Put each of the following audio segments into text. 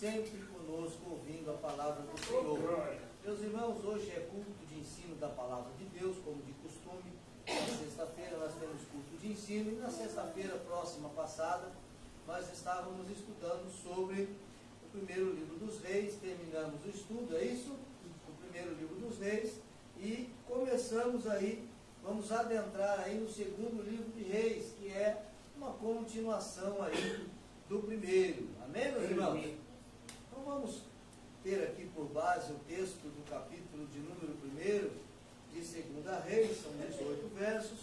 sempre conosco ouvindo a palavra do Senhor. Meus irmãos, hoje é culto de ensino da palavra de Deus, como de costume. Na sexta-feira nós temos culto de ensino e na sexta-feira próxima passada nós estávamos estudando sobre o primeiro livro dos reis, terminamos o estudo, é isso? O primeiro livro dos reis, e começamos aí, vamos adentrar aí no segundo livro de reis, que é uma continuação aí do primeiro. Amém, meus irmãos? Então vamos ter aqui por base o texto do capítulo de número 1 de 2 Reis, são 18 versos,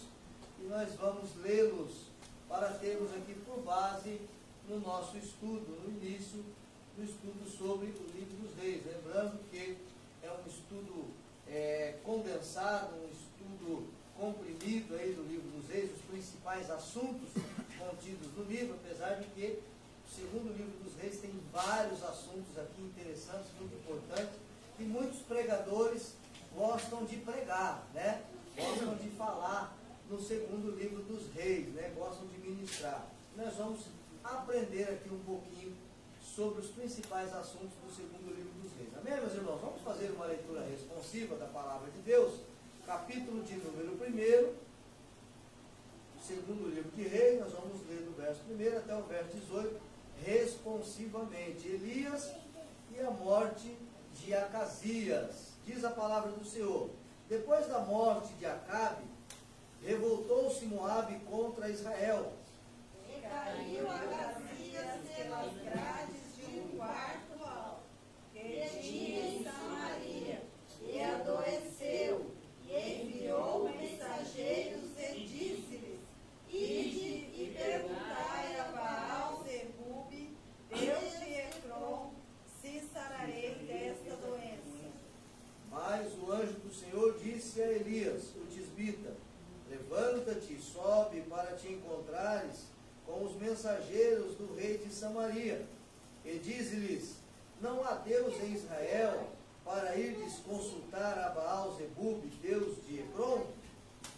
e nós vamos lê-los para termos aqui por base no nosso estudo, no início do estudo sobre o livro dos reis. Lembrando que é um estudo condensado, um estudo comprimido aí do livro dos reis, os principais assuntos contidos no livro, apesar de que o segundo livro dos reis tem vários assuntos aqui interessantes, muito importantes, e muitos pregadores gostam de pregar, né? Gostam de falar no segundo livro dos reis, né? Gostam de ministrar. Nós vamos aprender aqui um pouquinho sobre os principais assuntos do segundo livro dos reis. Amém, meus irmãos? Vamos fazer uma leitura responsiva da palavra de Deus, capítulo de número 1, segundo livro de reis, nós vamos ler do verso 1 até o verso 18, responsivamente. Elias e a morte de Acasias. Diz a palavra do Senhor: depois da morte de Acabe, revoltou-se Moabe contra Israel. E caiu Acasias pelas grades de um quarto alto, que tinha em Samaria, e adoeceu, e enviou mensageiros e disse-lhes: ide e perguntai a Baal-zebub, Deus de Ecrom, se sararei desta doença. Mas o anjo do Senhor disse a Elias, o tisbita: levanta-te e sobe para te encontrares com os mensageiros do rei de Samaria. E diz-lhes: não há Deus em Israel para irdes consultar a Baal-zebub, Deus de Ecrom?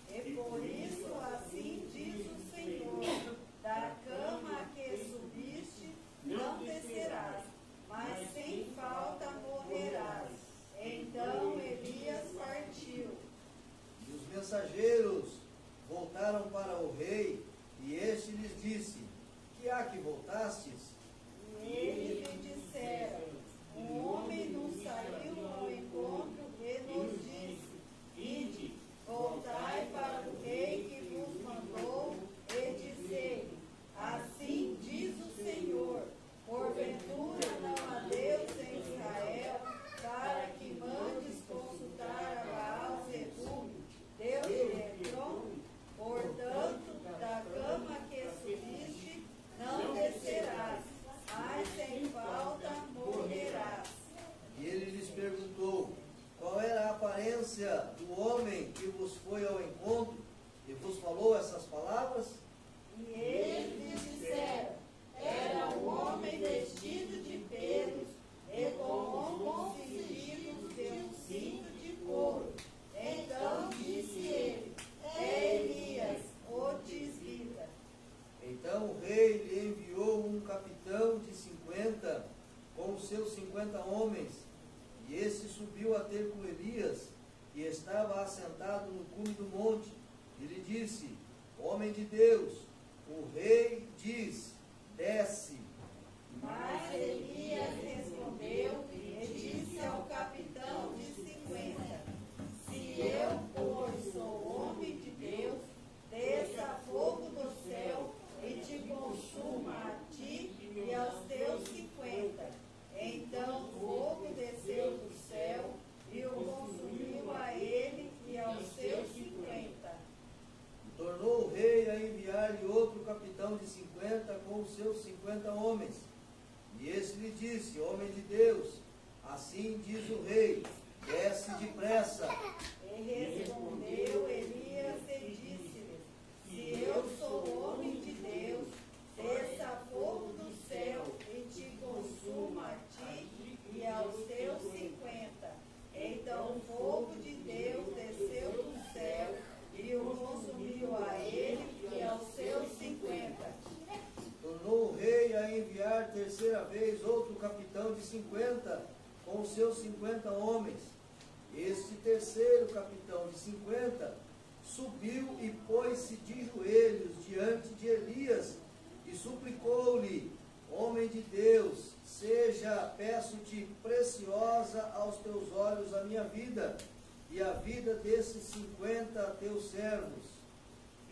E por isso assim diz o Senhor: da cama a que subiste não descerás, mas sem falta morrerás. Então Elias partiu. E os mensageiros voltaram para o rei, e este lhes disse: que há que voltastes? E eles lhe disseram: um homem nos saiu ao encontro e nos disse: ide, voltai para o rei que vos mandou, e dizei: assim diz o Senhor, porventura não há Deus em Israel, para que mandes consultar a Baal-zebub, Deus de Ecrom? Portanto, da cama que subiste não descerás, mas sem falta morrerás. E ele lhes perguntou: qual era a aparência do homem que vos foi ao encontro e vos falou essas palavras? E eles lhe disseram: era um homem vestido de pelos e com ombros cingidos de um cinto de couro. Então disse ele: é Elias, o tisbita. Então o rei lhe enviou um capitão de 50 com os seus 50 homens, e esse subiu a ter com Elias, que estava assentado no cume do monte, e lhe disse: homem de Deus, o rei diz: desce. Mas Elias respondeu e disse ao capitão de 50: se eu, pois, sou homem de Deus, desça fogo do céu e te consuma a ti e aos teus 50. Então fogo desceu do céu e o consumiu a ele e aos seus 50. Tornou o rei a enviar-lhe outro capitão de 50 com os seus 50 homens. E esse lhe disse: homem de Deus, assim diz o rei, desce depressa. E respondeu Elias e disse-lhe: se eu sou homem de Deus, desça fogo do céu e te consuma a ti e aos teus 50. Então o fogo de Deus desceu do céu e o consumiu a ele e aos seus 50. Tornou o rei a enviar terceira vez outro capitão de de 50 com os seus 50 homens. Este terceiro capitão de 50 subiu e pôs-se de joelhos diante de Elias e suplicou-lhe: homem de Deus, peço-te, preciosa aos teus olhos a minha vida e a vida desses 50 teus servos.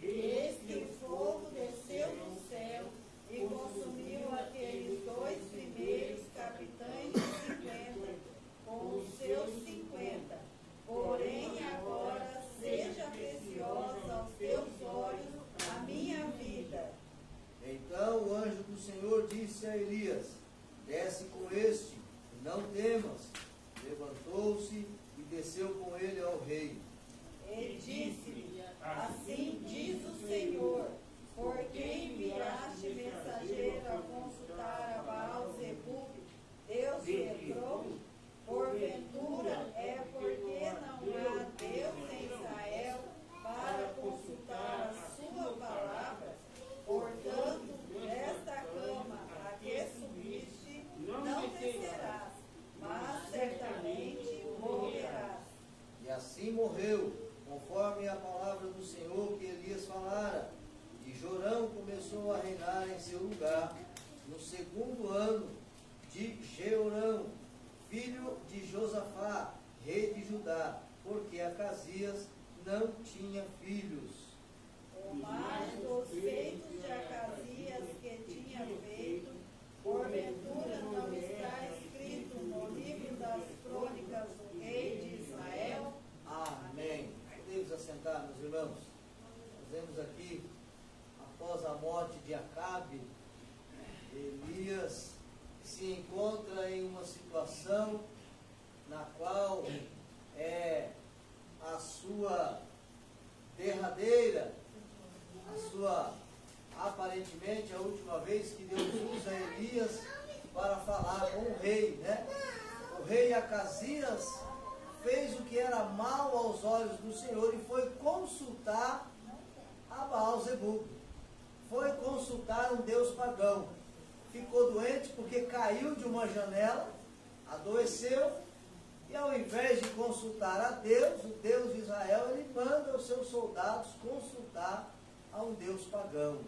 Eis que o fogo desceu do céu e consumiu aqueles dois primeiros capitães de 50 com os seus 50. Porém, agora seja preciosa aos teus olhos a minha vida. Então o anjo do Senhor disse a Elias: desce com este, e não temas. Levantou-se e desceu com ele ao rei. E disse-lhe: assim diz o Senhor, por quem enviaste mensageiro a consultar a Baal-zebub, Deus Retrô? Porventura é porque não há Deus em Israel para consultar a sua palavra? Portanto, desta cama a que subiste, não descerás, mas certamente morrerás. E assim morreu, conforme a palavra do Senhor que Elias falara. E Jorão começou a reinar em seu lugar, no segundo ano de Jeorão, filho de Josafá, rei de Judá, porque Acasias não tinha filhos. O mais dos feitos de Acasias que tinha feito, porventura não está escrito no livro das crônicas do rei de Israel? Amém. Podemos assentar, meus irmãos. Nós vemos aqui, após a morte de Acabe, Elias se encontra em uma situação na qual é a sua derradeira, aparentemente a última vez que Deus usa Elias para falar com o rei, né? O rei Acasias fez o que era mal aos olhos do Senhor e foi consultar a Baal-zebub. Foi consultar um deus pagão. Ficou doente porque caiu de uma janela, adoeceu, e ao invés de consultar a Deus, o Deus de Israel, ele manda os seus soldados consultar a um deus pagão.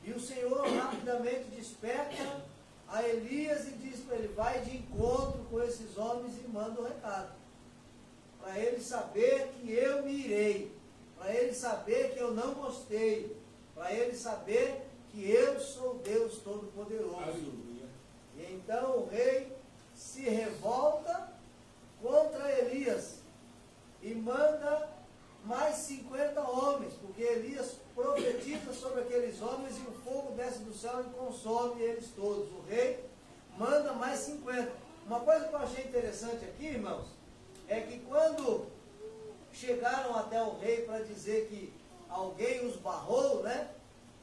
E o Senhor rapidamente desperta a Elias e diz para ele: vai de encontro com esses homens e manda o recado. Para ele saber que eu me irei, para ele saber que eu não gostei, para ele saber que eu sou Deus Todo-Poderoso. E então o rei se revolta contra Elias e manda mais 50 homens, porque Elias profetiza sobre aqueles homens e o fogo desce do céu e consome eles todos. O rei manda mais 50. Uma coisa que eu achei interessante aqui, irmãos, é que quando chegaram até o rei para dizer que alguém os barrou, né?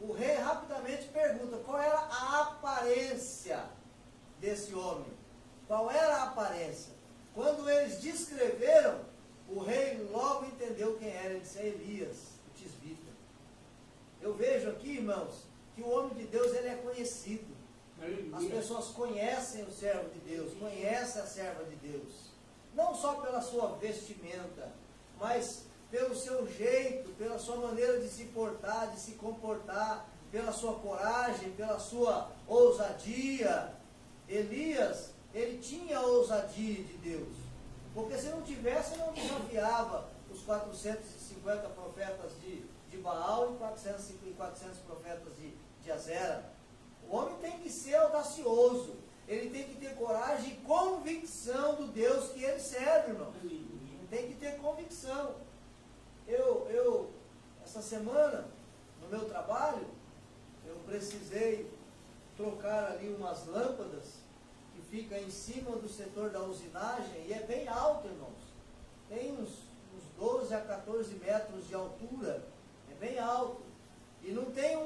O rei rapidamente pergunta qual era a aparência desse homem. Qual era a aparência? Quando eles descreveram, o rei logo entendeu quem era. Ele disse: é Elias, o tisbita. Eu vejo aqui, irmãos, que o homem de Deus, ele é conhecido. As pessoas conhecem o servo de Deus, conhecem a serva de Deus. Não só pela sua vestimenta, mas pelo seu jeito, pela sua maneira de se portar, de se comportar, pela sua coragem, pela sua ousadia. Elias, ele tinha a ousadia de Deus, porque se não tivesse, não desafiava os 450 profetas de Baal e 400 profetas de Azera. O homem tem que ser audacioso, ele tem que ter coragem e convicção do Deus que ele serve, irmão. Tem que ter convicção. Eu, essa semana, no meu trabalho, eu precisei trocar ali umas lâmpadas que fica em cima do setor da usinagem, e é bem alto, irmãos. Tem uns 12 a 14 metros de altura, é bem alto. E não tem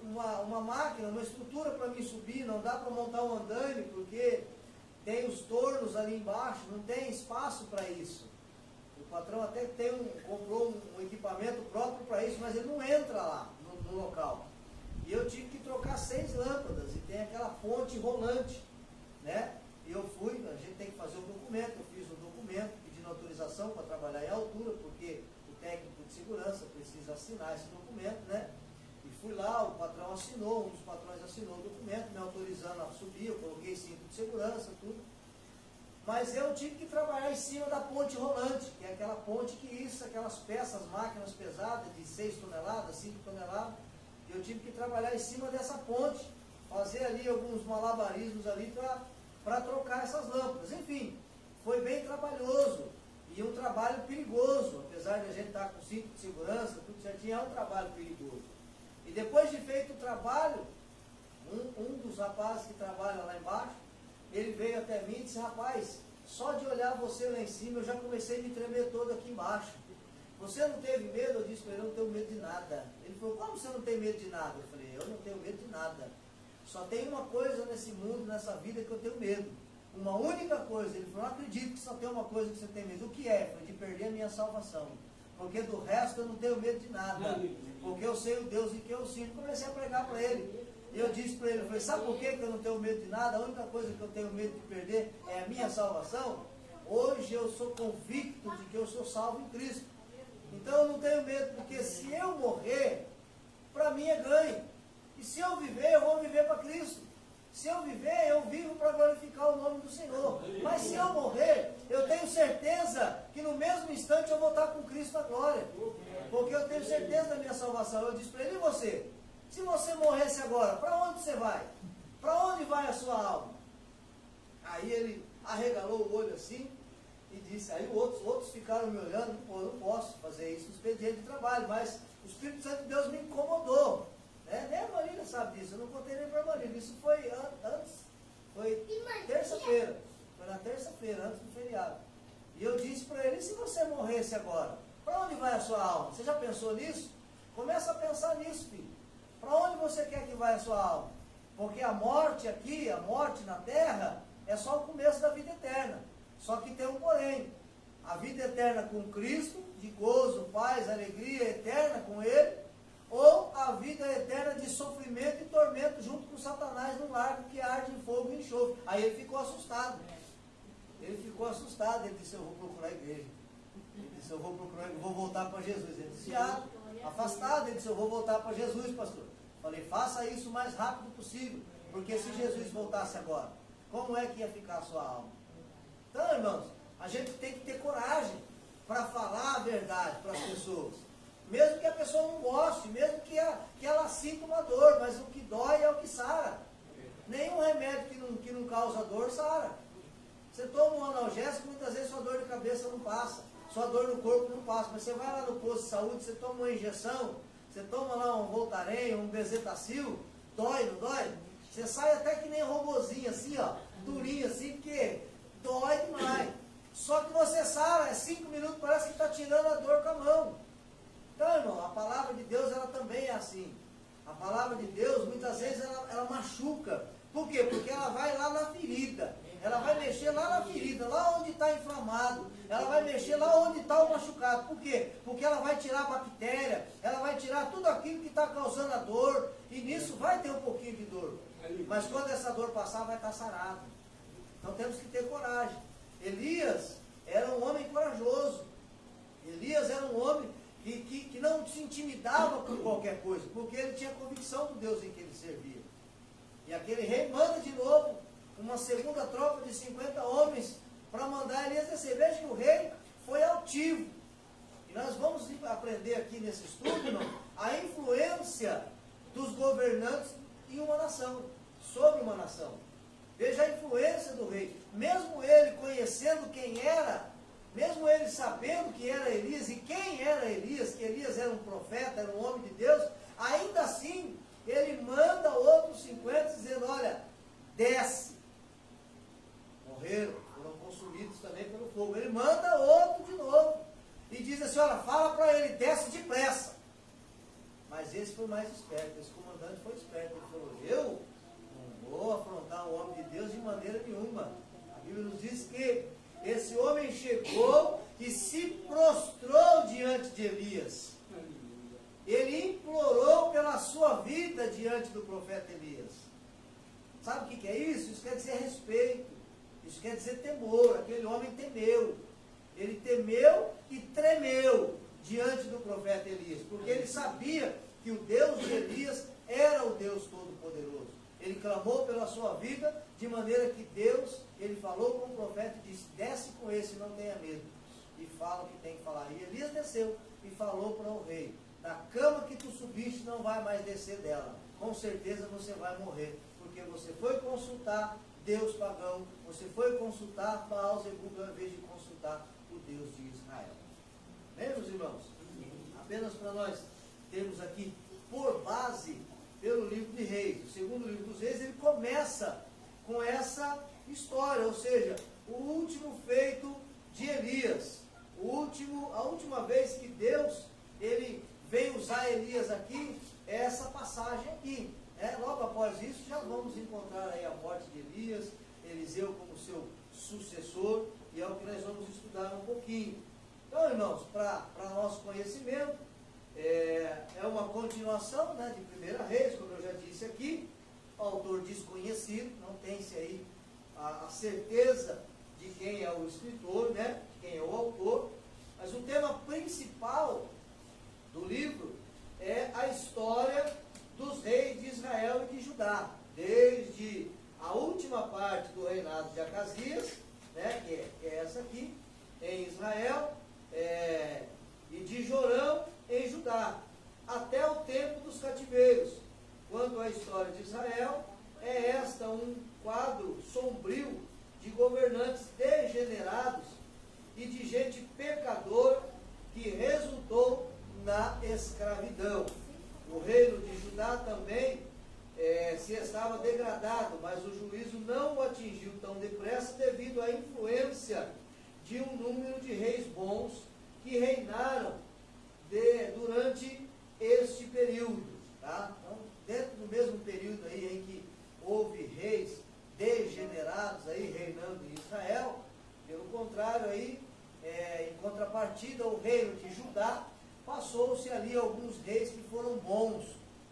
uma máquina, uma estrutura para mim subir, não dá para montar um andaime, porque tem os tornos ali embaixo, não tem espaço para isso. O patrão até comprou um equipamento próprio para isso, mas ele não entra lá no local. E eu tive que trocar 6 lâmpadas, e tem aquela ponte rolante, né? E eu fui, a gente tem que fazer um documento, eu fiz um documento pedindo autorização para trabalhar em altura, porque o técnico de segurança precisa assinar esse documento, né? E fui lá, o patrão assinou, um dos patrões assinou o documento, me autorizando a subir, eu coloquei cinto de segurança, tudo. Mas eu tive que trabalhar em cima da ponte rolante, que é aquela ponte que isso, aquelas peças, máquinas pesadas de 6 toneladas, 5 toneladas, eu tive que trabalhar em cima dessa ponte, fazer ali alguns malabarismos ali para trocar essas lâmpadas. Enfim, foi bem trabalhoso e um trabalho perigoso, apesar de a gente estar com cinto de segurança, tudo certinho, é um trabalho perigoso. E depois de feito o trabalho, um dos rapazes que trabalha lá embaixo, ele veio até mim e disse: rapaz, só de olhar você lá em cima eu já comecei a me tremer todo aqui embaixo. Você não teve medo? Eu disse para ele: eu não tenho medo de nada. Ele falou: como você não tem medo de nada? Eu falei: eu não tenho medo de nada. Só tem uma coisa nesse mundo, nessa vida, que eu tenho medo. Uma única coisa. Ele falou: não acredito que só tem uma coisa que você tem medo. O que é? Eu falei: de perder a minha salvação. Porque do resto eu não tenho medo de nada. Porque eu sei o Deus em que eu sirvo. Comecei a pregar para ele. E eu disse para ele, eu falei: sabe por que eu não tenho medo de nada? A única coisa que eu tenho medo de perder é a minha salvação. Hoje eu sou convicto de que eu sou salvo em Cristo. Então eu não tenho medo, porque se eu morrer, para mim é ganho. E se eu viver, eu vou viver para Cristo. Se eu viver, eu vivo para glorificar o nome do Senhor. Mas se eu morrer, eu tenho certeza que no mesmo instante eu vou estar com Cristo na glória. Porque eu tenho certeza da minha salvação. Eu disse para ele: e você? Se você morresse agora, para onde você vai? Para onde vai a sua alma? Aí ele arregalou o olho assim e disse, aí outros ficaram me olhando: pô, eu não posso fazer isso no expediente de trabalho, mas o Espírito Santo de Deus me incomodou. Né? Nem a Marília sabe disso, eu não contei nem para a Marília. Isso foi antes, foi terça-feira, foi na terça-feira, antes do feriado. E eu disse para ele: e se você morresse agora, para onde vai a sua alma? Você já pensou nisso? Começa a pensar nisso, filho. Para onde você quer que vá a sua alma? Porque a morte aqui, a morte na terra, é só o começo da vida eterna. Só que tem um porém. A vida eterna com Cristo, de gozo, paz, alegria eterna com Ele, ou a vida eterna de sofrimento e tormento junto com Satanás no lago que arde em fogo e enxofre. Aí ele ficou assustado. Ele ficou assustado. Ele disse: eu vou procurar a igreja. Ele disse: eu vou voltar para Jesus. Ele disse: afastado. Ele disse: eu vou voltar para Jesus, pastor. Falei: faça isso o mais rápido possível, porque se Jesus voltasse agora, como é que ia ficar a sua alma? Então, irmãos, a gente tem que ter coragem para falar a verdade para as pessoas, mesmo que a pessoa não goste, mesmo que ela sinta uma dor, mas o que dói é o que sara. Nenhum remédio que não causa dor sara. Você toma um analgésico, muitas vezes sua dor de cabeça não passa, sua dor no corpo não passa, mas você vai lá no posto de saúde, você toma uma injeção, você toma lá um Voltaren, um Bezetacil, dói, não dói? Você sai até que nem robozinho, assim, ó, durinho assim, porque dói demais. Só que você sara, é 5 minutos, parece que está tirando a dor com a mão. Então, irmão, a palavra de Deus, ela também é assim. A palavra de Deus, muitas vezes, ela machuca. Por quê? Porque ela vai lá na ferida. Ela vai mexer lá na ferida, lá onde está inflamado. Ela vai mexer lá onde está o machucado. Por quê? Porque ela vai tirar a bactéria, ela vai tirar tudo aquilo que está causando a dor. E nisso vai ter um pouquinho de dor. Mas quando essa dor passar, vai estar sarado. Então temos que ter coragem. Elias era um homem corajoso. Elias era um homem que não se intimidava por qualquer coisa, porque ele tinha convicção do Deus em que ele servia. E aquele rei manda de novo uma segunda tropa de 50 homens para mandar Elias descer. Veja que o rei foi altivo. E nós vamos aprender aqui nesse estudo, irmão, a influência dos governantes em uma nação, sobre uma nação. Veja a influência do rei. Mesmo ele conhecendo quem era, mesmo ele sabendo que era Elias e quem era Elias, que Elias era um profeta, era um homem de Deus, ainda assim, ele manda outros 50 dizendo: olha, desce. Morreram, foram consumidos também pelo fogo. Ele manda outro de novo e diz assim: olha, fala para ele, desce depressa. Mas esse foi mais esperto, esse comandante foi esperto. Ele falou: eu não vou afrontar o homem de Deus de maneira nenhuma. A Bíblia nos diz que esse homem chegou e se prostrou diante de Elias. Ele implorou pela sua vida diante do profeta Elias. Sabe o que é isso? Isso quer dizer respeito. Isso quer dizer temor. Aquele homem temeu. Ele temeu e tremeu diante do profeta Elias, porque ele sabia que o Deus de Elias era o Deus Todo-Poderoso. Ele clamou pela sua vida, de maneira que Deus, ele falou com o profeta e disse: desce com esse, não tenha medo. E fala o que tem que falar. E Elias desceu e falou para o rei: da cama que tu subiste não vai mais descer dela. Com certeza você vai morrer, porque você foi consultar Deus pagão, você foi consultar Baal-zebub ao invés de consultar o Deus de Israel. Bem, meus irmãos? Apenas para nós termos aqui por base pelo livro de Reis. O segundo livro dos Reis, ele começa com essa história, ou seja, o último feito de Elias. A última vez que Deus ele veio usar Elias aqui, é essa passagem aqui. Logo após isso, já vamos encontrar aí a morte de Elias, Eliseu como seu sucessor, e é o que nós vamos estudar um pouquinho. Então, irmãos, para nosso conhecimento, é uma continuação, né, de 1 Reis, como eu já disse aqui, autor desconhecido, não tem-se aí a certeza de quem é o escritor, né, de quem é o autor, mas o tema principal do livro é a história dos reis de Israel e de Judá, desde a última parte do reinado de Acasias, né, que é essa aqui, em Israel, e de Jorão em Judá, até o tempo dos cativeiros. Quanto à história de Israel, é esta um quadro sombrio de governantes degenerados e de gente pecadora que resultou na escravidão. O reino de Judá também se estava degradado, mas o juízo não o atingiu tão depressa devido à influência de um número de reis bons que reinaram durante este período. Tá? Então, dentro do mesmo período aí em que houve reis degenerados aí reinando em Israel, pelo contrário aí, em contrapartida ao reino de Judá, passou-se ali alguns reis que foram bons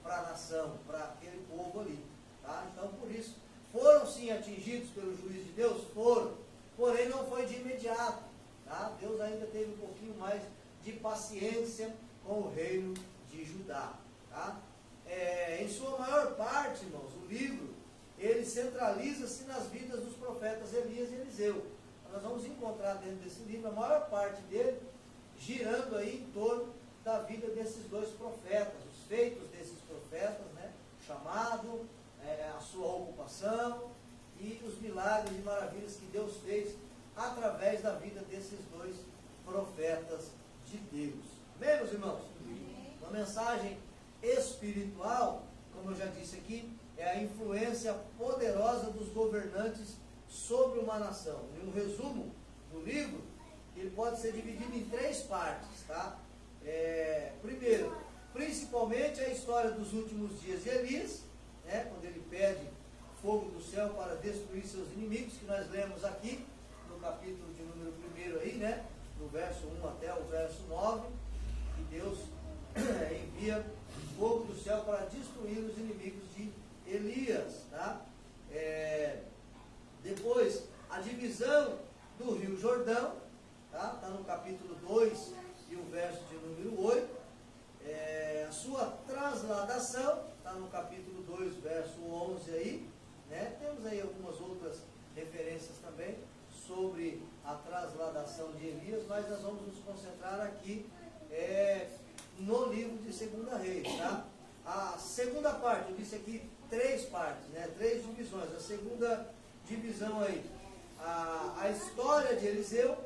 para a nação, para aquele povo ali. Tá? Então, por isso, foram sim atingidos pelo juízo de Deus? Foram. Porém, não foi de imediato. Tá? Deus ainda teve um pouquinho mais de paciência com o reino de Judá. Tá? Em sua maior parte, irmãos, o livro, ele centraliza-se nas vidas dos profetas Elias e Eliseu. Nós vamos encontrar dentro desse livro a maior parte dele girando aí em torno da vida desses dois profetas, os feitos desses profetas, né, chamado, a sua ocupação e os milagres e maravilhas que Deus fez através da vida desses dois profetas de Deus. Amém, meus irmãos? Uma mensagem espiritual, como eu já disse aqui, é a influência poderosa dos governantes sobre uma nação. E um resumo do livro, ele pode ser dividido em 3 partes, tá? Primeiro, principalmente a história dos últimos dias de Elias, né, quando ele pede fogo do céu para destruir seus inimigos, que nós lemos aqui no capítulo de número 1 aí, né, no verso 1 até o verso 9, que Deus envia fogo do céu para destruir os inimigos de Elias, tá? Depois, a divisão do Rio Jordão, tá? Está no capítulo 2 e o verso de número 8. A sua transladação, está no capítulo 2, verso 11 aí, né? Temos aí algumas outras referências também sobre a transladação de Elias, mas nós vamos nos concentrar aqui no livro de 2 Reis, tá? A segunda parte, eu disse aqui 3 partes, né? 3 divisões. A segunda divisão aí, a história de Eliseu,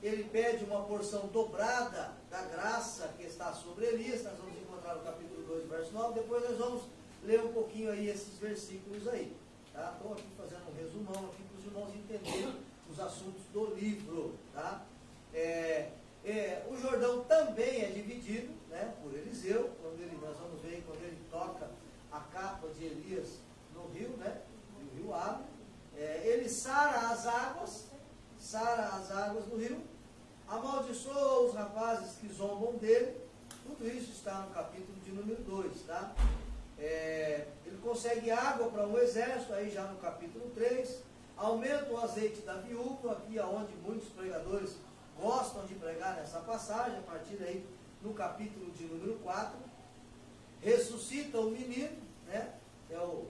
ele pede uma porção dobrada da graça que está sobre Elias, nós vamos encontrar no capítulo 2, verso 9, depois nós vamos ler um pouquinho aí esses versículos aí, tá? Estou aqui fazendo um resumão aqui para os irmãos entenderem os assuntos do livro, tá? O Jordão também é dividido, né, por Eliseu, nós vamos ver quando ele toca a capa de Elias no rio, né, e o rio abre, ele sara as águas do rio, amaldiçoa os rapazes que zombam dele, tudo isso está no capítulo de número 2, tá? Ele consegue água para um exército, aí já no capítulo 3, aumenta o azeite da viúva, aqui aonde muitos pregadores gostam de pregar nessa passagem, a partir aí no capítulo de número 4, ressuscita o menino, né, que é o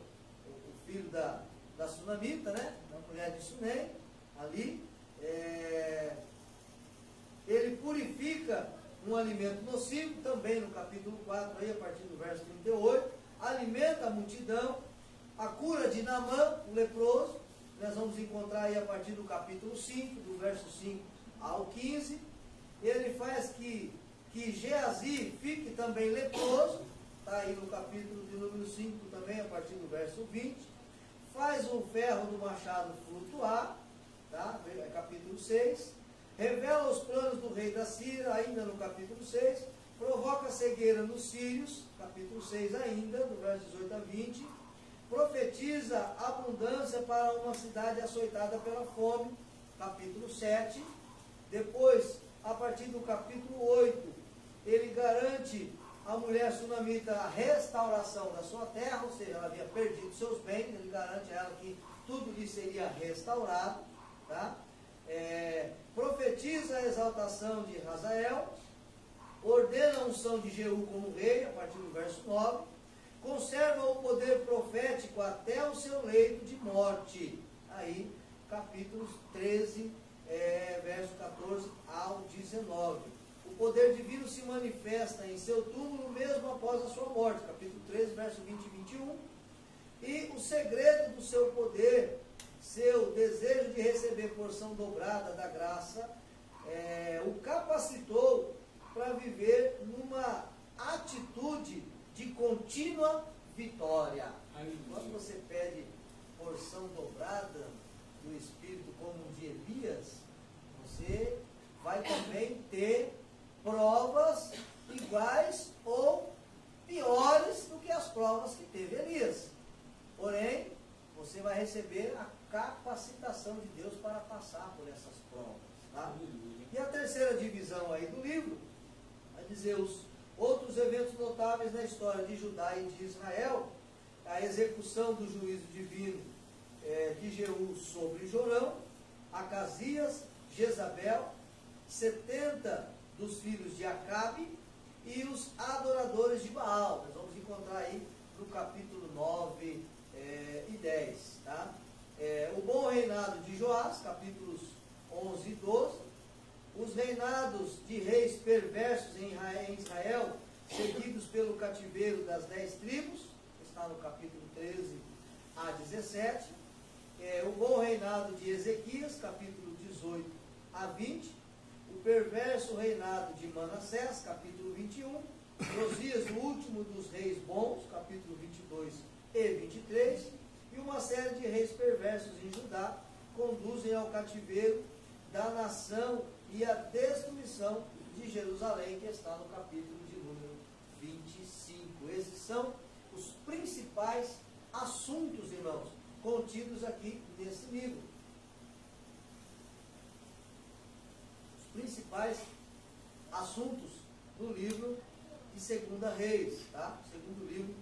filho da Sunamita, né, da mulher de Sunem, ali, ele purifica um alimento nocivo, também no capítulo 4, aí, a partir do verso 38, alimenta a multidão, a cura de Naamã, o leproso, nós vamos encontrar aí a partir do capítulo 5, do verso 5 ao 15, ele faz que Geazi fique também leproso, está aí no capítulo de número 5 também, a partir do verso 20, faz o ferro do machado flutuar, tá? É capítulo 6, revela os planos do rei da Síria, ainda no capítulo 6, provoca cegueira nos sírios, capítulo 6 ainda, do verso 18 a 20, profetiza abundância para uma cidade açoitada pela fome, capítulo 7, depois, a partir do capítulo 8, ele garante à mulher sunamita a restauração da sua terra, ou seja, ela havia perdido seus bens, ele garante a ela que tudo lhe seria restaurado, tá? Profetiza a exaltação de Hazael, ordena a unção de Jeú como rei, a partir do verso 9, conserva o poder profético até o seu leito de morte, aí, capítulos 13, verso 14 ao 19. O poder divino se manifesta em seu túmulo mesmo após a sua morte, capítulo 13, verso 20 e 21. E o segredo do seu poder, seu desejo de receber porção dobrada da graça, o capacitou para viver numa atitude de contínua vitória. Quando você pede porção dobrada do Espírito como de Elias, você vai também ter provas iguais ou piores do que as provas que teve Elias. Porém, você vai receber a capacitação de Deus para passar por essas provas. Tá? E a terceira divisão aí do livro vai dizer os outros eventos notáveis na história de Judá e de Israel, a execução do juízo divino de Jeú sobre Jorão, Acasias, Jezabel, 70 dos filhos de Acabe e os adoradores de Baal. Nós vamos encontrar aí no capítulo 9 e 10. Tá? O bom reinado de Joás, capítulos 11 e 12. Os reinados de reis perversos em Israel, seguidos pelo cativeiro das 10 tribos, está no capítulo 13 a 17. O bom reinado de Ezequias, capítulo 18 a 20. O perverso reinado de Manassés, capítulo 21. Josias, o último dos reis bons, capítulo 22 e 23. E uma série de reis perversos em Judá conduzem ao cativeiro da nação e a destruição de Jerusalém, que está no capítulo de número 25. Esses são os principais assuntos, irmãos, contidos aqui nesse livro. Os principais assuntos do livro de 2 Reis, tá? Segundo livro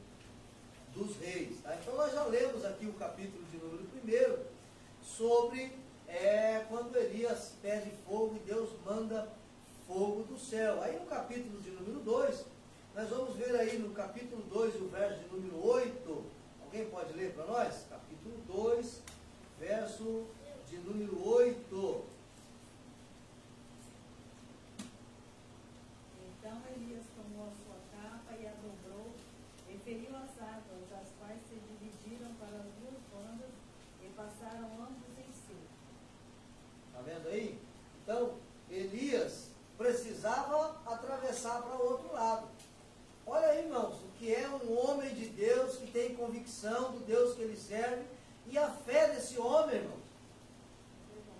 dos reis. Tá? Então nós já lemos aqui o capítulo de número 1 sobre quando Elias pede fogo e Deus manda fogo do céu. Aí no capítulo de número 2, nós vamos ver aí no capítulo 2, o verso de número 8. Alguém pode ler para nós? Capítulo 2, verso de número 8. Então Elias tomou a sua capa e a dobrou, e feriu as águas, as quais se dividiram para as duas bandas, e passaram ambos em si. Está vendo aí? Então, Elias precisava atravessar para o outro lado. Olha aí, irmãos, o que é um homem de Deus que tem convicção do Deus que ele serve, e a fé desse homem, irmãos,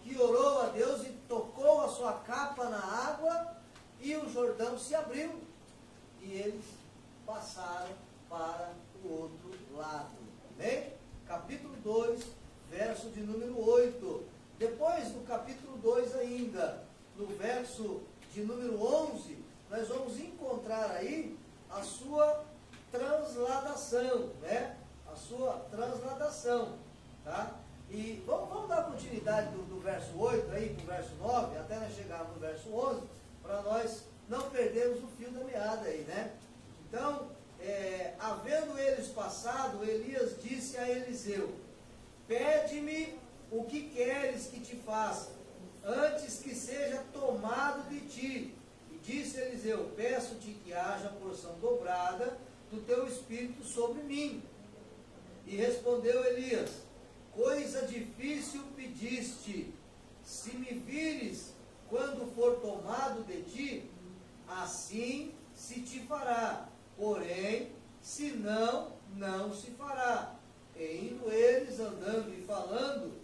que orou a Deus e tocou a sua capa na água, e o Jordão se abriu, e eles passaram para o outro lado. Amém? Capítulo 2, verso de número 8. Depois do capítulo 2 ainda, no verso de número 11, nós vamos encontrar aí a sua transladação, né? A sua transladação, tá? E vamos dar continuidade do verso 8 aí para o verso 9, até nós chegarmos no verso 11, para nós não perdermos o fio da meada aí, né? Então, havendo eles passado, Elias disse a Eliseu: pede-me o que queres que te faça, antes que seja tomado de ti. E disse Eliseu: peço-te que haja porção dobrada do teu espírito sobre mim. E respondeu Elias: coisa difícil pediste, se me vires quando for tomado de ti, assim se te fará, porém, se não, não se fará. E indo eles andando e falando,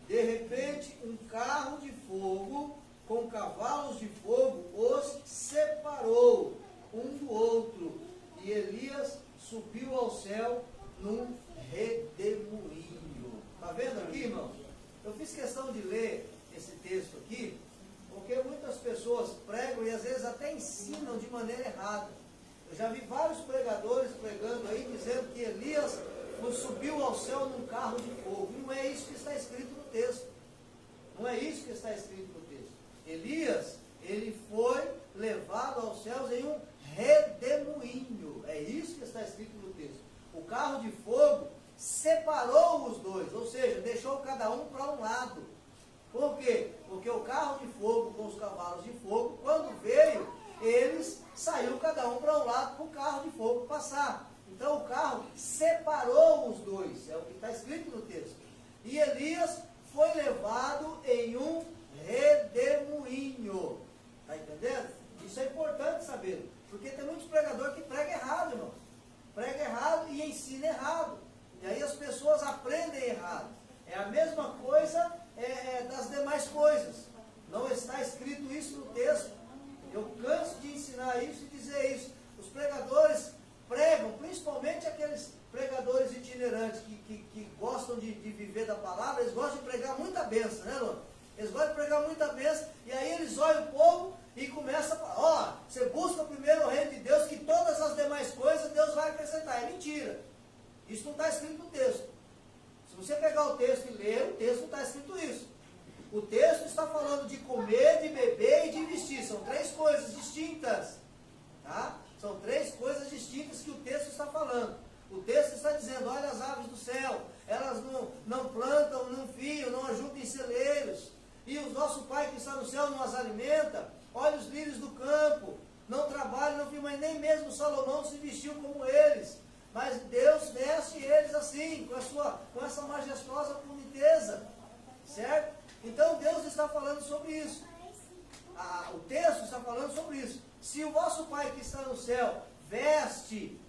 de repente um carro de fogo com cavalos de fogo os separou um do outro, e Elias subiu ao céu num redemoinho. Está vendo aqui, irmãos? Eu fiz questão de ler esse texto aqui, porque muitas pessoas pregam e às vezes até ensinam de maneira errada. Eu já vi vários pregadores pregando aí, dizendo que Elias subiu ao céu num carro de fogo. Não é isso que está escrito no texto. Não é isso que está escrito no texto. Elias, ele foi levado aos céus em um redemoinho. É isso que está escrito no texto. O carro de fogo separou os dois, ou seja, deixou cada um para um lado. Por quê? Porque o carro de fogo com os cavalos de fogo, quando veio, eles saíram cada um para um lado para o carro de fogo passar. Então o carro separou os dois, é o que está escrito no texto. E Elias foi levado em um redemoinho. Está entendendo? Isso é importante saber, porque tem muitos pregadores que pregam errado, irmão. Prega errado e ensina errado. E aí as pessoas aprendem errado. É a mesma coisa das demais coisas. Não está escrito isso no texto. Eu canso de ensinar isso e dizer isso. Os pregadores pregam, principalmente aqueles pregadores itinerantes que gostam de viver da palavra, eles gostam de pregar muita bênção, né, Lô? Eles gostam de pregar muita bênção, e aí eles olham o povo e começam a falar: você busca primeiro o reino de Deus, que todas as demais coisas Deus vai acrescentar. É mentira. Isso não está escrito no texto. Se você pegar o texto e ler, o texto não está escrito isso. O texto está falando de comer, de beber e de vestir. São três coisas distintas. Tá? São três coisas distintas que o texto está falando. O texto está dizendo: olha as aves do céu, elas não plantam, não fiam, não ajuntam em celeiros. E o nosso Pai que está no céu não as alimenta. Olha os lírios do campo, não trabalham, não fiam, mas nem mesmo Salomão se vestiu como eles. Mas Deus veste eles assim, com essa majestosa boniteza. Certo? Então Deus está falando sobre isso. O texto está falando sobre isso. Se o vosso Pai que está no céu veste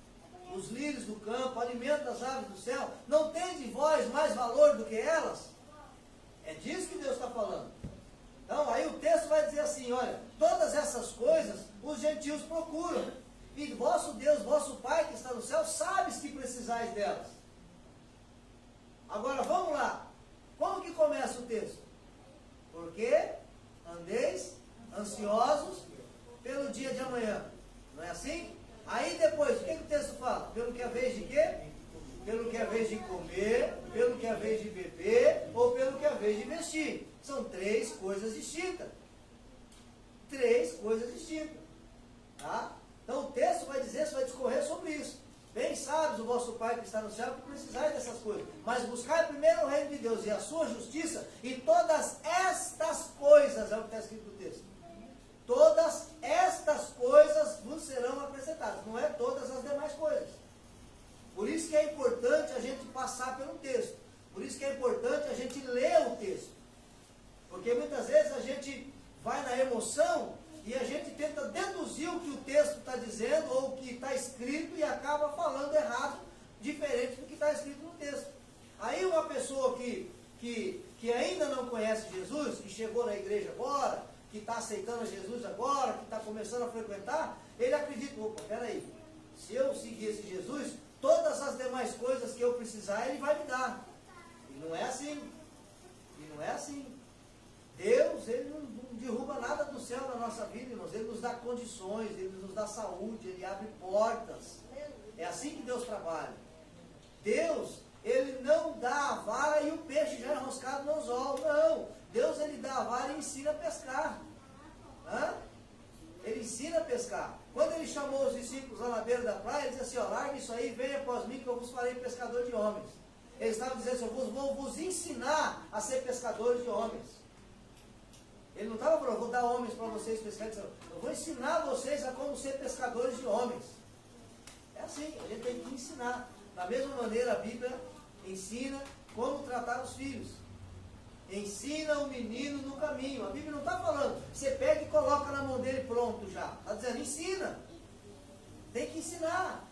os lírios do campo, alimenta as aves do céu, não tem de vós mais valor do que elas? É disso que Deus está falando. Então, aí o texto vai dizer assim: olha, todas essas coisas os gentios procuram. E vosso Deus, vosso Pai que está no céu, sabes que precisais delas. Agora, vamos lá. Como que começa o texto? Porque andeis ansiosos pelo dia de amanhã. Não é assim? Aí depois, o que o texto fala? Pelo que é vez de quê? Pelo que é vez de comer, pelo que é vez de beber, ou pelo que é vez de vestir. São três coisas distintas. Três coisas distintas. Tá? Então o texto vai dizer, vai discorrer sobre isso. Bem sabes o vosso Pai que está no céu que precisais dessas coisas. Mas buscai primeiro o reino de Deus e a sua justiça, e todas estas coisas, é o que está escrito no texto. Todas estas coisas vos serão acrescentadas. Não é todas as demais coisas. Por isso que é importante a gente passar pelo texto. Por isso que é importante a gente ler o texto. Porque muitas vezes a gente vai na emoção e a gente tenta deduzir o que o texto está dizendo ou o que está escrito e acaba falando errado, diferente do que está escrito no texto. Aí uma pessoa que ainda não conhece Jesus, que chegou na igreja agora, que está aceitando Jesus agora, que está começando a frequentar, ele acredita: opa, peraí, se eu seguir esse Jesus, todas as demais coisas que eu precisar, ele vai me dar. E não é assim. E não é assim. Deus, ele não derruba nada do céu na nossa vida, irmãos. Ele nos dá condições, ele nos dá saúde, ele abre portas. É assim que Deus trabalha. Deus, Ele não dá a vara e o peixe já enroscado no anzol. Não. Deus, ele dá a vara e ensina a pescar. Hã? Ele ensina a pescar. Quando ele chamou os discípulos lá na beira da praia, ele disse assim, ó, larga isso aí, venha após mim que eu vos farei pescador de homens. Ele estava dizendo assim, eu vou vos ensinar a ser pescadores de homens. Ele não estava falando, vou dar homens para vocês pescarem. Eu vou ensinar vocês a como ser pescadores de homens. É assim, a gente tem que ensinar. Da mesma maneira a Bíblia ensina como tratar os filhos. Ensina o menino no caminho. A Bíblia não está falando, você pega e coloca na mão dele pronto já. Está dizendo, ensina. Tem que ensinar.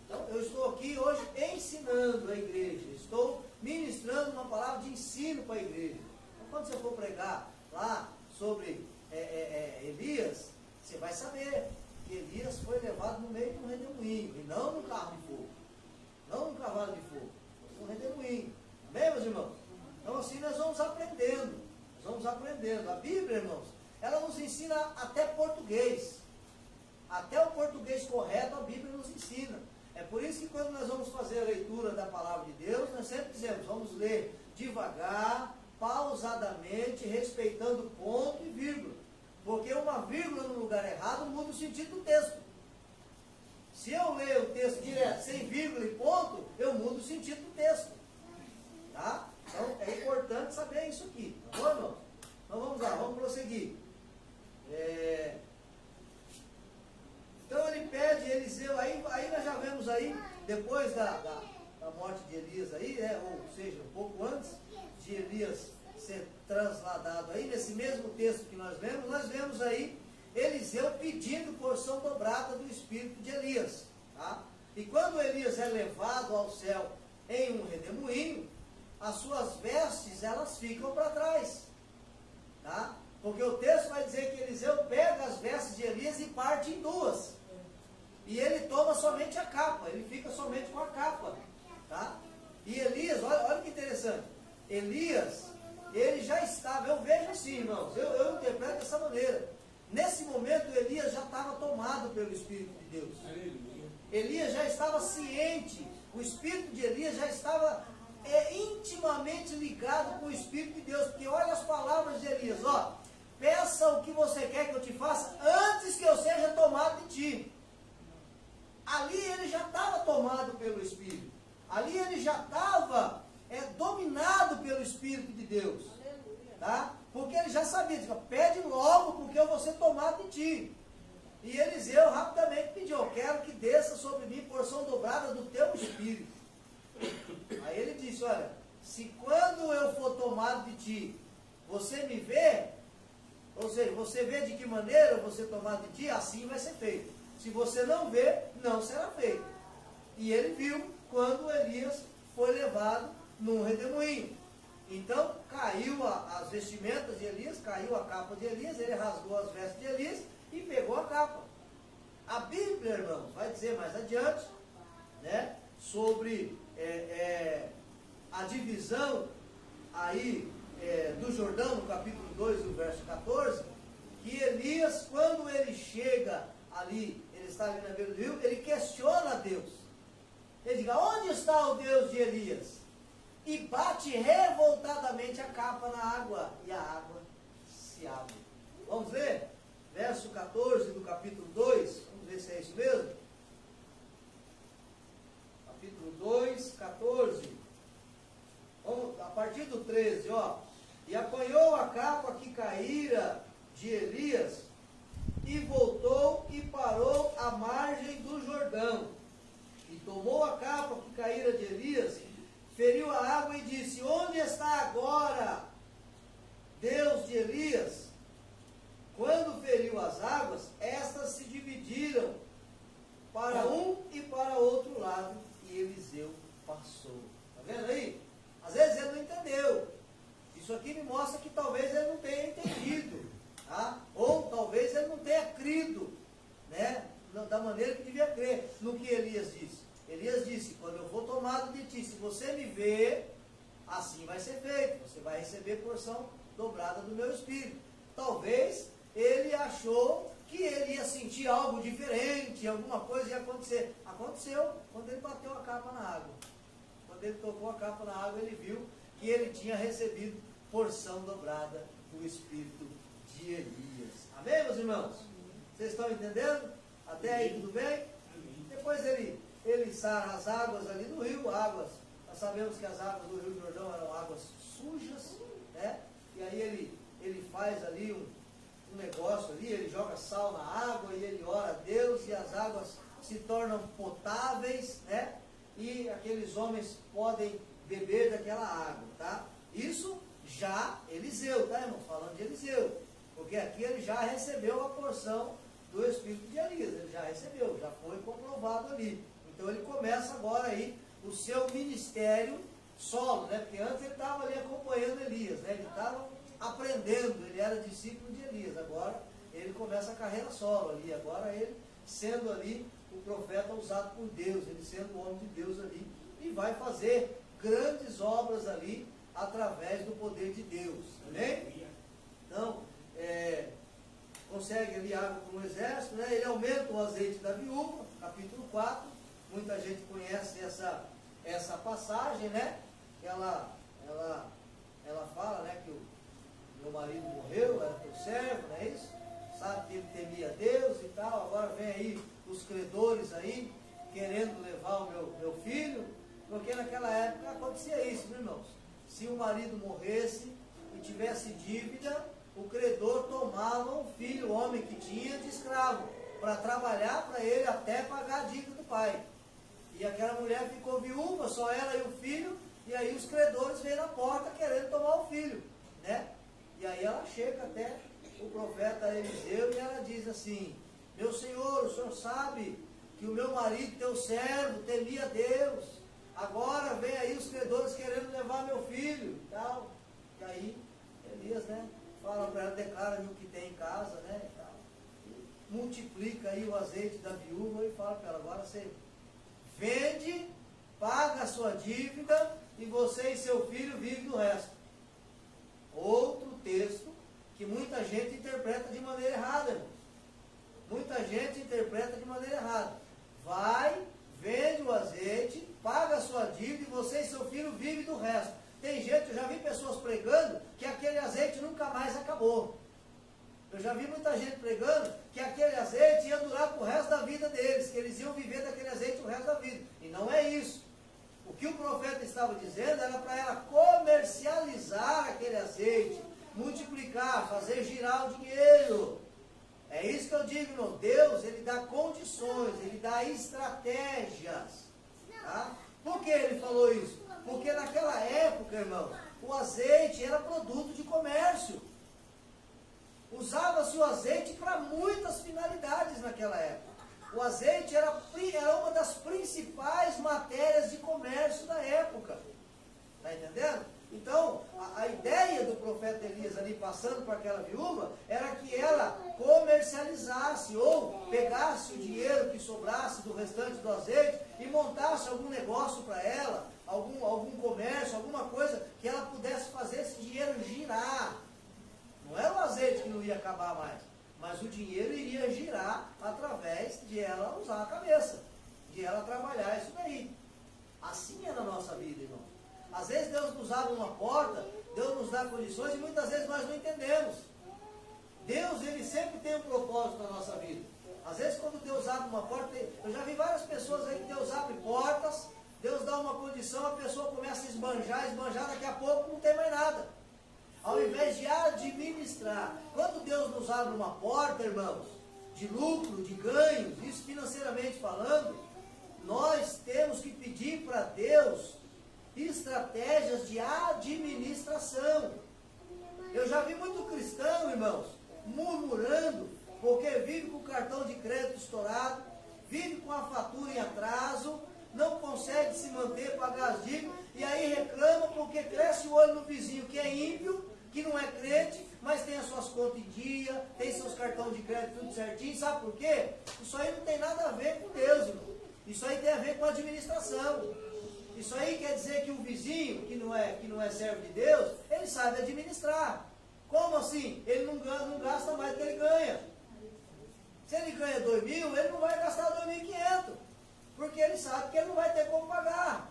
Então, eu estou aqui hoje ensinando a igreja. Estou ministrando uma palavra de ensino para a igreja. Então, quando você for pregar lá sobre Elias, você vai saber que Elias foi levado no meio de um redemoinho, e não num carro de fogo. Não num cavalo de fogo. Foi um redemoinho. Amém, meus irmãos? Então assim nós vamos aprendendo. Nós vamos aprendendo. A Bíblia, irmãos, ela nos ensina até português. Até o português correto a Bíblia nos ensina. É por isso que quando nós vamos fazer a leitura da palavra de Deus, nós sempre dizemos, vamos ler devagar, pausadamente, respeitando ponto e vírgula. Porque uma vírgula no lugar errado muda o sentido do texto. Se eu ler o texto direto, sem vírgula e ponto, eu mudo o sentido do texto. Tá? Então é importante saber isso aqui. Tá bom, irmão? Então vamos lá, vamos prosseguir. Então ele pede Eliseu, aí nós já vemos aí, depois da morte de Elias aí, ou seja, um pouco antes de Elias ser transladado aí, nesse mesmo texto que nós vemos aí Eliseu pedindo porção dobrada do espírito de Elias. Tá? E quando Elias é levado ao céu em um redemoinho, as suas vestes elas ficam para trás. Tá? Porque o texto vai dizer que Eliseu pega as vestes de Elias e parte em duas. E ele toma somente a capa, ele fica somente com a capa. Tá? E Elias, olha que interessante, Elias, ele já estava, eu vejo assim, irmãos, eu interpreto dessa maneira. Nesse momento Elias já estava tomado pelo Espírito de Deus. Elias já estava ciente, o Espírito de Elias já estava intimamente ligado com o Espírito de Deus, porque olha as palavras de Elias, ó, peça o que você quer que eu te faça antes que eu seja tomado de ti. Ali ele já estava tomado pelo Espírito, ali ele já estava dominado pelo Espírito de Deus, tá? Porque ele já sabia, pede logo porque eu vou ser tomado de ti. E Eliseu rapidamente pediu, eu quero que desça sobre mim porção dobrada do teu Espírito. Aí ele disse, olha, se quando eu for tomado de ti, você me vê, ou seja, você vê de que maneira eu vou ser tomado de ti, assim vai ser feito. Se você não vê, não será feito. E ele viu quando Elias foi levado num redemoinho. Então, caiu as vestimentas de Elias, caiu a capa de Elias, ele rasgou as vestes de Elias e pegou a capa. A Bíblia, irmãos, vai dizer mais adiante, né, sobre a divisão aí do Jordão, no capítulo 2, no verso 14, que Elias, quando ele chega ali, ele está ali na beira do rio, ele questiona a Deus. Ele diz, onde está o Deus de Elias? E bate revoltadamente a capa na água, e a água se abre. Vamos ler? Verso 14 do capítulo 2, vamos ver se é isso mesmo. Capítulo 2, 14. Vamos, a partir do 13, ó. E apanhou a capa que caíra de Elias, e voltou e parou à margem do Jordão. E tomou a capa que caíra de Elias, feriu a água e disse, onde está agora Deus de Elias? Quando feriu as águas, estas se dividiram para um e para outro lado, e Eliseu passou. Está vendo aí? Às vezes ele não entendeu. Isso aqui me mostra que talvez ele não tenha entendido, tá? Ou talvez ele não tenha crido, né? Da maneira que devia crer no que Elias disse. Elias disse, quando eu for tomado de ti, se você me ver, assim vai ser feito, você vai receber porção dobrada do meu Espírito. Talvez ele achou que ele ia sentir algo diferente, alguma coisa ia acontecer. Aconteceu quando ele bateu a capa na água. Quando ele tocou a capa na água, ele viu que ele tinha recebido porção dobrada do espírito de Elias. Amém, meus irmãos? Vocês estão entendendo? Até aí tudo bem? Depois ele sara as águas ali do rio, nós sabemos que as águas do Rio Jordão eram águas sujas, né? E aí ele faz ali um negócio ali, ele joga sal na água e ele ora a Deus e as águas se tornam potáveis, né? E aqueles homens podem beber daquela água, tá? Isso já Eliseu, tá, irmão? Falando de Eliseu, porque aqui ele já recebeu a porção do espírito de Elias, ele já recebeu, já foi comprovado ali. Então ele começa agora aí o seu ministério solo, né? Porque antes ele estava ali acompanhando Elias, né? Ele estava aprendendo, ele era discípulo de Elias, agora ele começa a carreira solo ali, agora ele sendo ali o profeta usado por Deus, ele sendo o homem de Deus ali, e vai fazer grandes obras ali, através do poder de Deus, amém? Então, consegue ali água para um exército, né? Ele aumenta o azeite da viúva, capítulo 4, muita gente conhece essa passagem, né? Ela fala, né, que o meu marido morreu, era teu servo, não é isso? Sabe que ele temia Deus e tal, agora vem aí os credores aí, querendo levar o meu filho, porque naquela época acontecia isso, meus irmãos. Se o marido morresse e tivesse dívida, o credor tomava o filho, o homem que tinha, de escravo, para trabalhar para ele até pagar a dívida do pai. E aquela mulher ficou viúva, só ela e o filho, e aí os credores vêm na porta querendo tomar o filho, né? E aí ela chega até o profeta Eliseu e ela diz assim: meu senhor, o senhor sabe que o meu marido, teu servo, temia Deus, agora vem aí os credores querendo levar meu filho e tal. E aí Elias, né, fala para ela, declara-me o que tem em casa, né, e tal. E multiplica aí o azeite da viúva e fala para ela, agora você vende, paga a sua dívida e você e seu filho vivem do resto. Outro texto que muita gente interpreta de maneira errada, irmão. Muita gente interpreta de maneira errada. Vai, vende o azeite, paga a sua dívida e você e seu filho vivem do resto. Tem gente, eu já vi pessoas pregando que aquele azeite nunca mais acabou. Eu já vi muita gente pregando que aquele azeite ia durar para o resto da vida deles, que eles iam viver daquele azeite o resto da vida. E não é isso. O que o profeta estava dizendo era para ela comercializar aquele azeite, multiplicar, fazer girar o dinheiro. É isso que eu digo, irmão. Deus, ele dá condições, ele dá estratégias. Tá? Por que ele falou isso? Porque naquela época, irmão, o azeite era produto de comércio. Usava-se o azeite para muitas finalidades naquela época. O azeite era uma das principais matérias de comércio da época. Está entendendo? Então, a ideia do profeta Elias ali passando para aquela viúva era que ela comercializasse ou pegasse o dinheiro que sobrasse do restante do azeite e montasse algum negócio para ela, algum comércio, alguma coisa que ela pudesse fazer esse dinheiro girar. Não era o azeite que não ia acabar mais, mas o dinheiro iria girar através de ela usar a cabeça, de ela trabalhar isso daí. Assim é na nossa vida, irmão. Às vezes Deus nos abre uma porta, Deus nos dá condições e muitas vezes nós não entendemos. Deus, ele sempre tem um propósito na nossa vida. Às vezes quando Deus abre uma porta, eu já vi várias pessoas aí que Deus abre portas, Deus dá uma condição, a pessoa começa a esbanjar, daqui a pouco não tem mais nada. Ao invés de administrar, quando Deus nos abre uma porta, irmãos, de lucro, de ganhos, isso financeiramente falando, nós temos que pedir para Deus estratégias de administração. Eu já vi muito cristão, irmãos, murmurando, porque vive com o cartão de crédito estourado, vive com a fatura em atraso, não consegue se manter, pagar as dívidas, e aí reclama porque cresce o olho no vizinho que é ímpio, que não é crente, mas tem as suas contas em dia, tem seus cartões de crédito tudo certinho. Sabe por quê? Isso aí não tem nada a ver com Deus, irmão. Isso aí tem a ver com a administração. Isso aí quer dizer que o vizinho, que não é servo de Deus, ele sabe administrar. Como assim? Ele não gasta mais do que ele ganha. Se ele ganha 2.000, ele não vai gastar 2.500, porque ele sabe que ele não vai ter como pagar.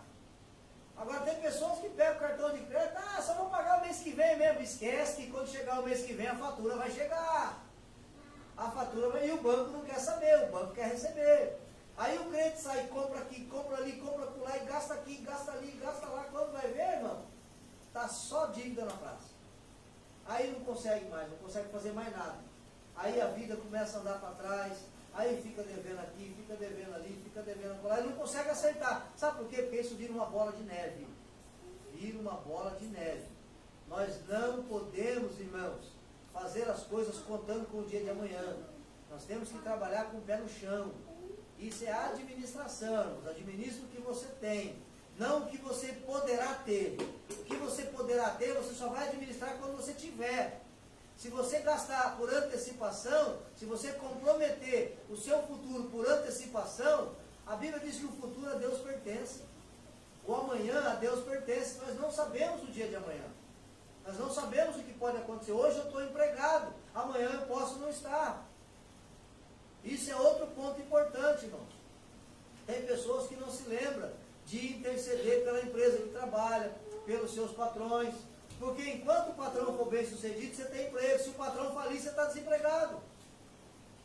pessoas que pegam o cartão de crédito, só vou pagar o mês que vem mesmo. Esquece que quando chegar o mês que vem a fatura vai chegar. A fatura vai, e o banco não quer saber, o banco quer receber. Aí o crente sai, compra aqui, compra ali, compra por lá, e gasta aqui, gasta ali, gasta lá. Quando vai ver, irmão, está só dívida na praça. Aí não consegue mais, não consegue fazer mais nada. Aí a vida começa a andar para trás, aí fica devendo aqui, fica devendo ali, fica devendo por lá, e não consegue acertar. Sabe por quê? Porque isso vira uma bola de neve. Vira uma bola de neve. Nós não podemos, irmãos, fazer as coisas contando com o dia de amanhã. Nós temos que trabalhar com o pé no chão. Isso é administração. Administra o que você tem, não o que você poderá ter. O que você poderá ter, você só vai administrar quando você tiver. Se você gastar por antecipação, se você comprometer o seu futuro por antecipação, a Bíblia diz que o futuro a Deus pertence. O amanhã a Deus pertence. Nós não sabemos o dia de amanhã. Nós não sabemos o que pode acontecer. Hoje eu estou empregado, amanhã eu posso não estar. Isso é outro ponto importante, irmãos. Tem pessoas que não se lembram de interceder pela empresa que trabalha, pelos seus patrões. Porque enquanto o patrão for bem sucedido, você tem emprego. Se o patrão falir, você está desempregado.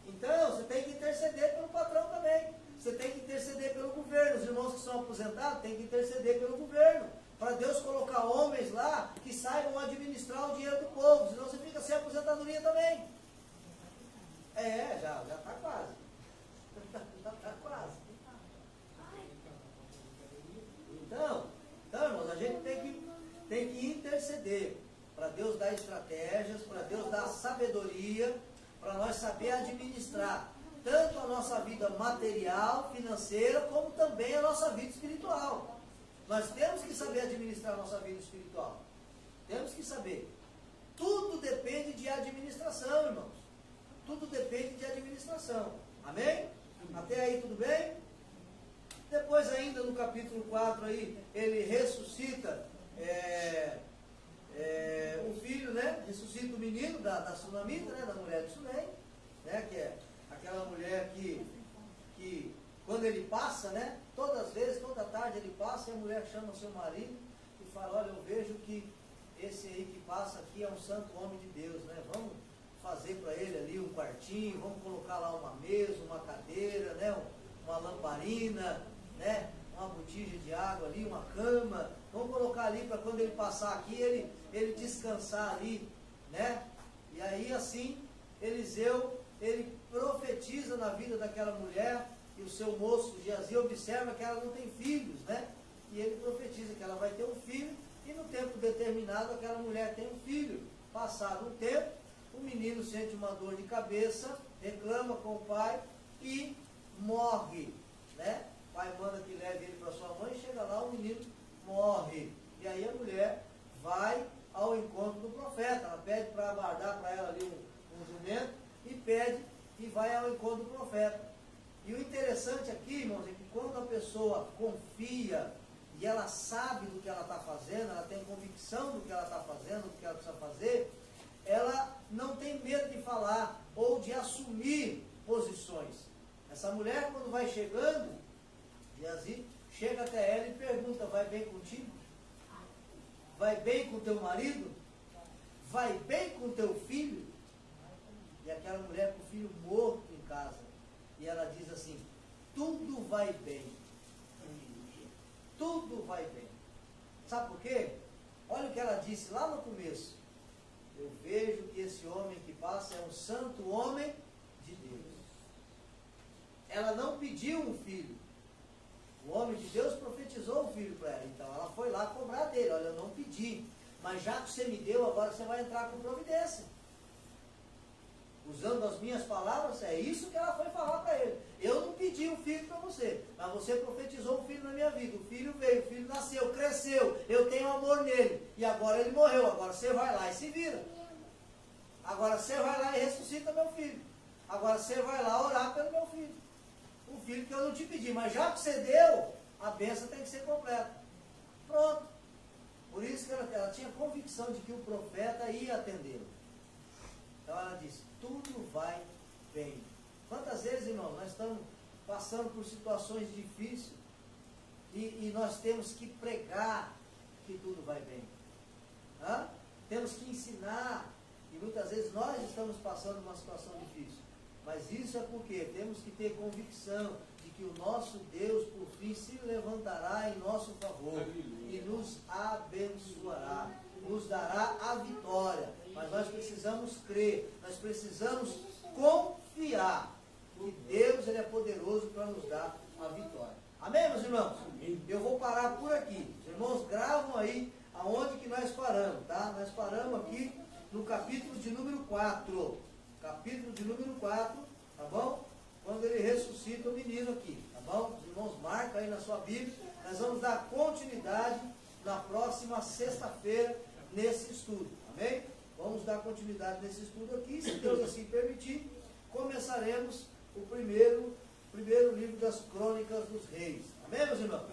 Então, você tem que interceder pelo patrão também. Você tem que interceder pelo governo. Os irmãos que são aposentados têm que interceder pelo governo. Para Deus colocar homens lá que saibam administrar o dinheiro do povo. Senão você fica sem aposentadoria também. Já está quase. Já está quase. Então, irmãos, a gente tem que interceder para Deus dar estratégias, para Deus dar sabedoria, para nós saber administrar tanto a nossa vida material, financeira, como também a nossa vida espiritual. Nós temos que saber administrar a nossa vida espiritual. Temos que saber. Tudo depende de administração, irmãos. Tudo depende de administração. Amém? Até aí tudo bem? Depois ainda no capítulo 4 aí, ele ressuscita o filho, né? Ressuscita o menino da Sunamita, né? Da mulher de Sunem, né? Que é aquela mulher que quando ele passa, né? Todas as vezes, toda tarde ele passa e a mulher chama o seu marido e fala, olha, eu vejo que esse aí que passa aqui é um santo homem de Deus, né? Vamos fazer para ele ali um quartinho, vamos colocar lá uma mesa, uma cadeira, né? Uma lamparina, né? Uma botija de água ali, uma cama, vamos colocar ali para quando ele passar aqui, ele descansar ali, né? E aí assim, Eliseu, ele profetiza na vida daquela mulher, e o seu moço Geazi observa que ela não tem filhos, né? E ele profetiza que ela vai ter um filho, e no tempo determinado aquela mulher tem um filho. Passado um tempo, o menino sente uma dor de cabeça, reclama com o pai e morre, né? O pai manda que leve ele para sua mãe, chega lá, o menino morre. E aí a mulher vai ao encontro do profeta. Ela pede para guardar para ela ali um jumento e pede e vai ao encontro do profeta. E o interessante aqui, irmãos, é que quando a pessoa confia e ela sabe do que ela está fazendo, ela tem convicção do que ela está fazendo, do que ela precisa fazer, ela não tem medo de falar ou de assumir posições. Essa mulher, quando vai chegando, Geazi chega até ela e pergunta, vai bem contigo? Vai bem com teu marido? Vai bem com teu filho? E aquela mulher com o filho morto em casa. E ela diz assim, tudo vai bem. Tudo vai bem. Sabe por quê? Olha o que ela disse lá no começo. Eu vejo que esse homem que passa é um santo homem de Deus. Ela não pediu um filho. O homem de Deus profetizou um filho para ela. Então ela foi lá cobrar dele. Olha, eu não pedi. Mas já que você me deu, agora você vai entrar com providência. Usando as minhas palavras, é isso que ela foi falar para ele. Eu não pedi um filho para você, mas você profetizou um filho na minha vida. O filho veio, o filho nasceu, cresceu, eu tenho amor nele. E agora ele morreu, agora você vai lá e se vira. Agora você vai lá e ressuscita meu filho. Agora você vai lá orar pelo meu filho. O filho que eu não te pedi, mas já que você deu, a bênção tem que ser completa. Pronto. Por isso que ela tinha convicção de que o profeta ia atendê-lo. Então ela disse, tudo vai bem. Quantas vezes, irmãos, nós estamos passando por situações difíceis e nós temos que pregar que tudo vai bem. Temos que ensinar, e muitas vezes nós estamos passando uma situação difícil, mas isso é porque temos que ter convicção de que o nosso Deus, por fim, se levantará em nosso favor e nos abençoará, nos dará a vitória. Mas nós precisamos crer, nós precisamos confiar que Deus, Ele é poderoso para nos dar a vitória. Amém, meus irmãos? Eu vou parar por aqui. Os irmãos gravam aí aonde que nós paramos, tá? Nós paramos aqui no capítulo de número 4. Capítulo de número 4, tá bom? Quando ele ressuscita o menino aqui, tá bom? Os irmãos marcam aí na sua Bíblia. Nós vamos dar continuidade na próxima sexta-feira nesse estudo, amém? Vamos dar continuidade nesse estudo aqui. Se Deus assim permitir, começaremos o primeiro livro das Crônicas dos Reis. Amém, meus irmãos?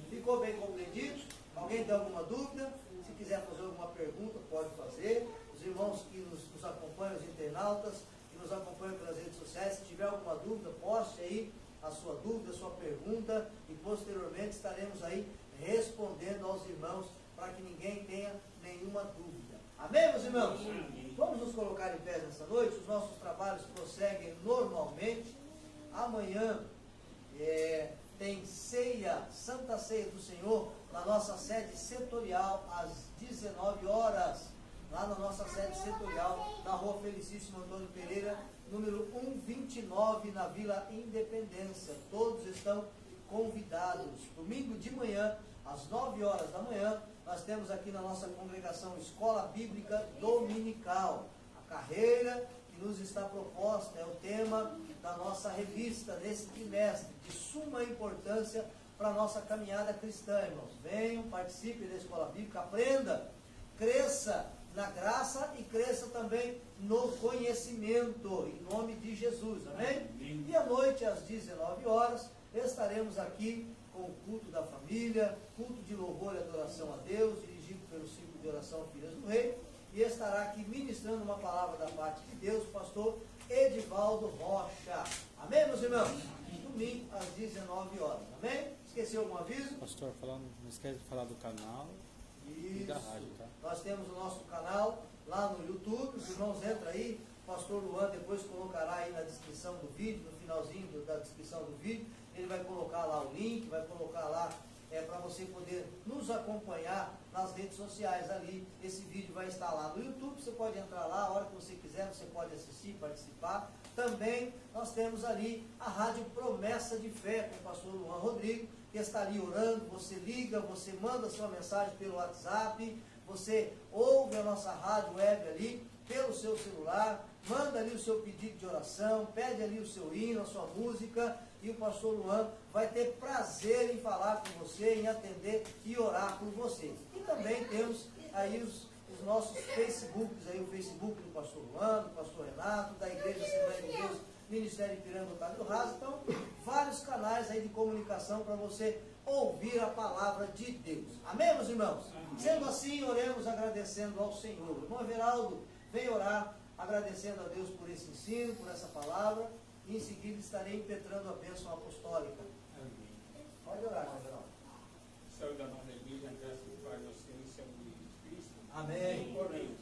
Ficou bem compreendido? Alguém tem alguma dúvida? Se quiser fazer alguma pergunta, pode fazer. Os irmãos que nos acompanham, os internautas, que nos acompanham pelas redes sociais, se tiver alguma dúvida, poste aí a sua dúvida, a sua pergunta, e posteriormente estaremos aí respondendo aos irmãos para que ninguém tenha nenhuma dúvida. Amém, meus irmãos? Vamos nos colocar em pé nessa noite. Os nossos trabalhos prosseguem normalmente. Amanhã tem ceia, Santa Ceia do Senhor, na nossa sede setorial, às 19 horas, lá na nossa sede setorial, na Rua Felicíssimo Antônio Pereira, número 129, na Vila Independência. Todos estão convidados. Domingo de manhã, às 9 horas da manhã, nós temos aqui na nossa congregação Escola Bíblica Dominical. A carreira que nos está proposta é o tema da nossa revista nesse trimestre, de suma importância para a nossa caminhada cristã, irmãos. Venham, participem da Escola Bíblica, aprenda, cresça na graça e cresça também no conhecimento, em nome de Jesus, amém? E à noite, às 19 horas, estaremos aqui com o culto da família, culto de louvor e adoração a Deus, dirigido pelo Círculo de Oração Filhas do Rei, e estará aqui ministrando uma palavra da parte de Deus, o pastor Edivaldo Rocha. Amém, meus irmãos? Domingo, às 19 horas, amém? Esqueceu algum aviso? Pastor, não esquece de falar do canal e da rádio, tá? Nós temos o nosso canal lá no YouTube, os irmãos entram aí, o pastor Luan depois colocará aí na descrição do vídeo, no finalzinho da descrição do vídeo, ele vai colocar lá o link, vai colocar lá para você poder nos acompanhar nas redes sociais ali. Esse vídeo vai estar lá no YouTube, você pode entrar lá a hora que você quiser, você pode assistir, participar. Também nós temos ali a Rádio Promessa de Fé com o pastor Luan Rodrigo, que está ali orando. Você liga, você manda sua mensagem pelo WhatsApp, você ouve a nossa rádio web ali pelo seu celular, manda ali o seu pedido de oração, pede ali o seu hino, a sua música, e o pastor Luan vai ter prazer em falar com você, em atender e orar por você. E também temos aí os nossos Facebooks, aí o Facebook do pastor Luan, do pastor Renato, da Igreja Assembleia de Deus, Ministério Ipiranga, Otávio Raso. Então, vários canais aí de comunicação para você ouvir a palavra de Deus. Amém, meus irmãos? Amém. Sendo assim, oremos agradecendo ao Senhor. O irmão Everaldo vem orar agradecendo a Deus por esse ensino, por essa palavra, e em seguida estarei impetrando a bênção apostólica. Amém. Pode orar, irmão Everaldo. Saúde da nossa igreja, graças ao Pai, nosso Senhor e Salve de Jesus Cristo. Amém. Porém,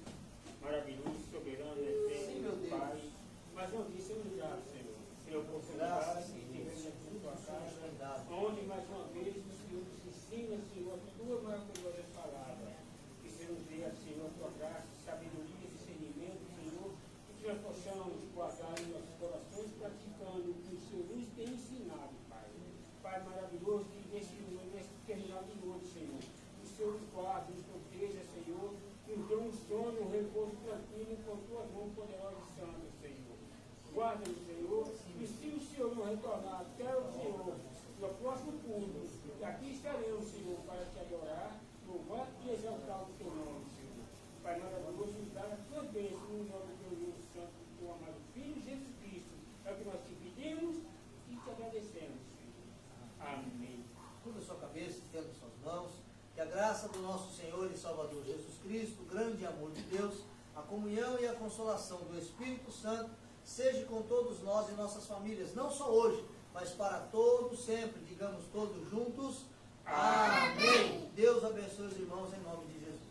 maravilhoso, soberano, Sim, meu eterno, Deus. Pai. Mas não disse eu grato, Senhor, pela oportunidade que tivemos aqui na tua casa, onde mais uma vez o Senhor nos ensina, Senhor, a tua maravilhosa palavra. Que você nos dê, Senhor, a tua graça, sabedoria, discernimento, Senhor, e que nós possamos guardar em nossos corações, praticando o que o Senhor nos tem ensinado, Pai. Pai maravilhoso, que nesse terminado de noite, Senhor, o Senhor nos guarde, nos proteja, Senhor, e nos dê um sono, um repouso tranquilo com tua mão poderosa e santa, Senhor. Guarda-nos, Senhor, e se o Senhor não retornar até o Senhor, no próximo culto, e aqui estaremos, Senhor, para te adorar, louvar e exaltar o teu nome, Senhor. Pai maravilhoso, nos dá a tua bênção no nome do teu Deus Santo, do teu amado Filho Jesus Cristo. É o que nós te pedimos e te agradecemos, Senhor. Amém. Curva a sua cabeça, estenda suas mãos. Que a graça do nosso Senhor e Salvador Jesus Cristo, o grande amor de Deus, a comunhão e a consolação do Espírito Santo, seja com todos nós e nossas famílias, não só hoje, mas para todos sempre. Digamos todos juntos. Amém. Deus abençoe os irmãos em nome de Jesus.